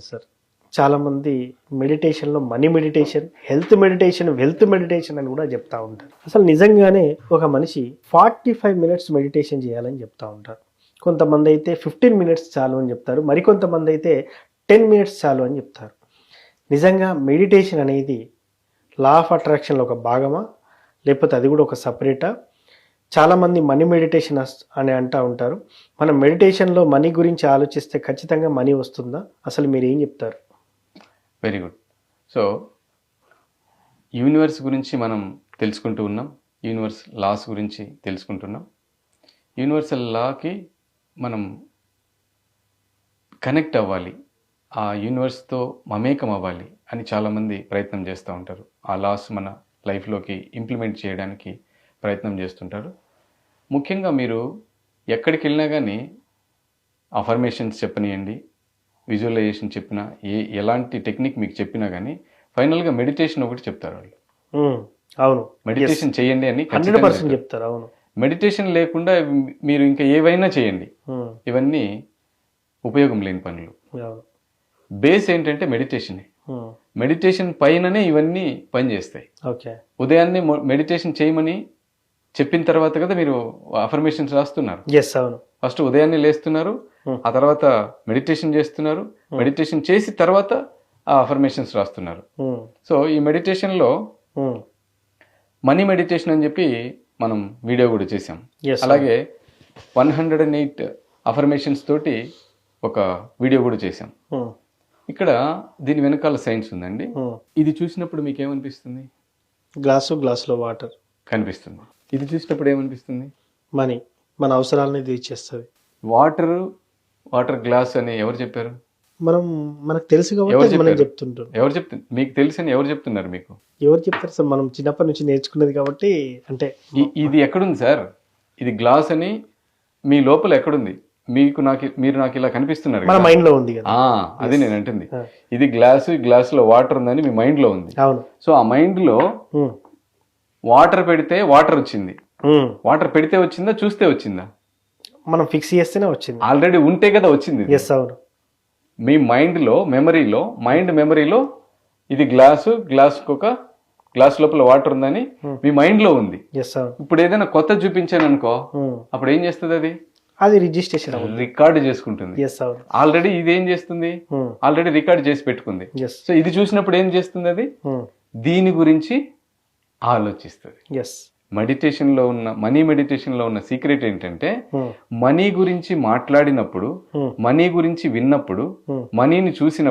Sir చాలామంది మెడిటేషన్లో money meditation, health meditation, wealth meditation అని కూడా చెప్తా ఉంటారు. అసలు నిజంగానే ఒక మనిషి 45 మినిట్స్ మెడిటేషన్ చేయాలని చెప్తా ఉంటారు. కొంతమంది అయితే 15 మినిట్స్ చాలు అని చెప్తారు, మరికొంతమంది అయితే 10 మినిట్స్ చాలు అని చెప్తారు. నిజంగా మెడిటేషన్ అనేది లా ఆఫ్ అట్రాక్షన్లో ఒక భాగమా, లేకపోతే అది కూడా ఒక సపరేటా? చాలామంది మనీ మెడిటేషన్ అని అంటూ ఉంటారు. మనం మెడిటేషన్లో మనీ గురించి ఆలోచిస్తే ఖచ్చితంగా మనీ వస్తుందా? అసలు మీరు ఏం చెప్తారు? Very good. సో యూనివర్స్ గురించి మనం తెలుసుకుంటూ ఉన్నాం, యూనివర్స్ లాస్ గురించి తెలుసుకుంటున్నాం. యూనివర్సల్ లాకి మనం కనెక్ట్ అవ్వాలి, ఆ యూనివర్స్తో మమేకం అవ్వాలి అని చాలామంది ప్రయత్నం చేస్తూ ఉంటారు. ఆ లాస్ మన లైఫ్లోకి ఇంప్లిమెంట్ చేయడానికి ప్రయత్నం చేస్తుంటారు. ముఖ్యంగా మీరు ఎక్కడికి వెళ్ళినా కానీ అఫర్మేషన్స్ చెప్పనియండి, విజువలైజేషన్ చెప్పినా, ఎలాంటి టెక్నిక్ మీకు చెప్పినా కానీ ఫైనల్గా మెడిటేషన్ ఒకటి చెప్తారు వాళ్ళు. అవును, మెడిటేషన్ చేయండి అని 100% చెప్తారు. అవును, మెడిటేషన్ లేకుండా మీరు ఇంకా ఏవైనా చేయండి, ఇవన్నీ ఉపయోగం లేని పనులు. బేస్ ఏంటంటే మెడిటేషన్. మెడిటేషన్ పైననే ఇవన్నీ పనిచేస్తాయి. ఓకే, ఉదయాన్నే మెడిటేషన్ చేయమని చెప్పిన తర్వాత కదా మీరు అఫర్మేషన్స్ రాస్తున్నారు. అవును, ఫస్ట్ ఉదయాన్నే లేస్తున్నారు, ఆ తర్వాత మెడిటేషన్ చేస్తున్నారు, మెడిటేషన్ చేసి తర్వాత ఆ అఫర్మేషన్స్ రాస్తున్నారు. సో ఈ మెడిటేషన్లో మనీ మెడిటేషన్ అని చెప్పి మనం వీడియో కూడా చేసాం. అలాగే 108 అఫర్మేషన్స్ తోటి ఒక వీడియో కూడా చేసాం. ఇక్కడ దీని వెనకాల సైన్స్ ఉందండి. ఇది చూసినప్పుడు మీకు ఏమనిపిస్తుంది? గ్లాసులో వాటర్ కనిపిస్తుంది. ఇది చూసినప్పుడు ఏమనిపిస్తుంది? మనీ, మన అవసరాలని తీర్చేస్తుంది. వాటర్ గ్లాస్ అని ఎవరు చెప్పారు? మనకు తెలుసు కాబట్టి మనం చెప్తుంటాం. ఎవరు చెప్తున్నారు? మీకు తెలుసని ఎవరు చెప్తున్నారు? మీకు ఎవరు చెప్తారు సార్? మనం చిన్నప్పటి నుంచి నేర్చుకున్నది కాబట్టి. అంటే ఇది ఎక్కడుంది సార్? ఇది గ్లాస్ అని మీ లోపల ఎక్కడుంది? మీరు నాకు ఇలా కనిపిస్తున్నారు, మన మైండ్ లో ఉంది. అది నేను అంటుంది. ఇది గ్లాస్ లో వాటర్ ఉందని మీ మైండ్ లో ఉంది. అవును. సో ఆ మైండ్ లో వాటర్ పెడితే వాటర్ వచ్చింది. వాటర్ పెడితే వచ్చిందా, చూస్తే వచ్చిందా? మనం ఫిక్స్ చేస్తేనే వచ్చింది. ఆల్రెడీ ఉంటే కదా వచ్చింది. అవును. మీ మైండ్ మెమరీలో ఇది గ్లాస్ లోపల వాటర్ ఉందని మీ మైండ్ లో ఉంది. ఇప్పుడు ఏదైనా కొత్త చూపించాను అనుకో, అప్పుడు ఏం చేస్తుంది? అది రిజిస్ట్రేషన్ రికార్డు చేసుకుంటుంది. ఆల్రెడీ ఇది ఏం చేస్తుంది? ఆల్రెడీ రికార్డ్ చేసి పెట్టుకుంది. సో ఇది చూసినప్పుడు ఏం చేస్తుంది? అది దీని గురించి ఆలోచిస్తుంది. మెడిటేషన్లో ఉన్న మనీ మెడిటేషన్లో ఉన్న సీక్రెట్ ఏంటంటే, మనీ గురించి మాట్లాడినప్పుడు, మనీ గురించి విన్నప్పుడు, మనీని చూసినప్పుడు